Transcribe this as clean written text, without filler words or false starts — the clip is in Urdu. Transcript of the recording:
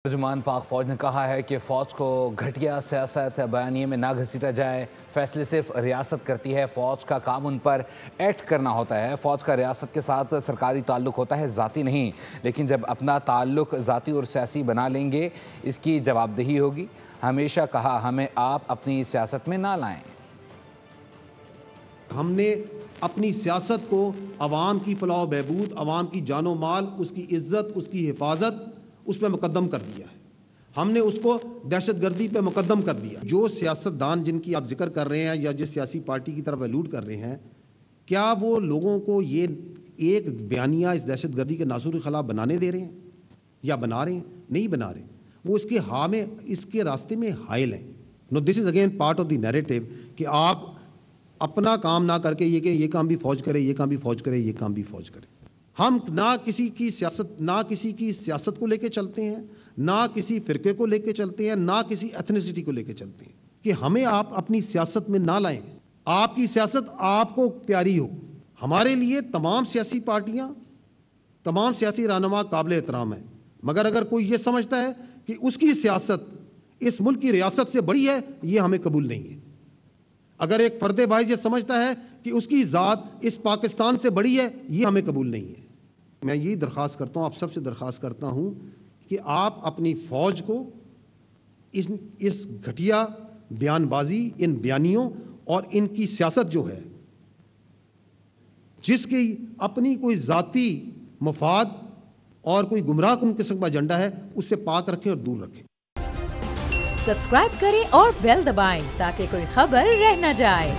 ترجمان پاک فوج نے کہا ہے کہ فوج کو گھٹیا سیاست بیانیے میں نہ گھسیٹا جائے. فیصلے صرف ریاست کرتی ہے. فوج کا کام ان پر ایکٹ کرنا ہوتا ہے. فوج کا ریاست کے ساتھ سرکاری تعلق ہوتا ہے، ذاتی نہیں. لیکن جب اپنا تعلق ذاتی اور سیاسی بنا لیں گے اس کی جواب دہی ہوگی. ہمیشہ کہا ہمیں آپ اپنی سیاست میں نہ لائیں. ہم نے اپنی سیاست کو عوام کی فلاح و بہبود، عوام کی جان و مال، اس کی عزت، اس کی حفاظت، اس پہ مقدم کر دیا ہے. ہم نے اس کو دہشت گردی پہ مقدم کر دیا. جو سیاستدان جن کی آپ ذکر کر رہے ہیں یا جس سیاسی پارٹی کی طرف الوڈ کر رہے ہیں، کیا وہ لوگوں کو یہ ایک بیانیہ اس دہشت گردی کے ناصور کے خلاف بنانے دے رہے ہیں یا بنا رہے ہیں؟ نہیں بنا رہے. وہ اس کے ہاں میں، اس کے راستے میں حائل ہیں. No this is again part of the narrative کہ آپ اپنا کام نہ کر کے یہ کہ یہ کام بھی فوج کرے، یہ کام بھی فوج کرے، یہ کام بھی فوج کرے. ہم نہ کسی کی سیاست کو لے کے چلتے ہیں، نہ کسی فرقے کو لے کے چلتے ہیں، نہ کسی ایتھنیسٹی کو لے کے چلتے ہیں کہ ہمیں آپ اپنی سیاست میں نہ لائیں. آپ کی سیاست آپ کو پیاری ہو. ہمارے لیے تمام سیاسی پارٹیاں، تمام سیاسی رہنما قابل احترام ہیں، مگر اگر کوئی یہ سمجھتا ہے کہ اس کی سیاست اس ملک کی ریاست سے بڑی ہے، یہ ہمیں قبول نہیں ہے. اگر ایک فرد واحد یہ سمجھتا ہے کہ اس کی ذات اس پاکستان سے بڑی ہے، یہ ہمیں قبول نہیں ہے. میں یہی درخواست کرتا ہوں، آپ سب سے درخواست کرتا ہوں کہ آپ اپنی فوج کو اس گھٹیا بیان بازی، ان بیانیوں اور ان کی سیاست جو ہے، جس کی اپنی کوئی ذاتی مفاد اور کوئی گمراہ کن قسم کا ایجنڈا ہے، اس سے پاک رکھیں اور دور رکھیں. سبسکرائب کریں اور بیل دبائیں تاکہ کوئی خبر رہ نہ جائے.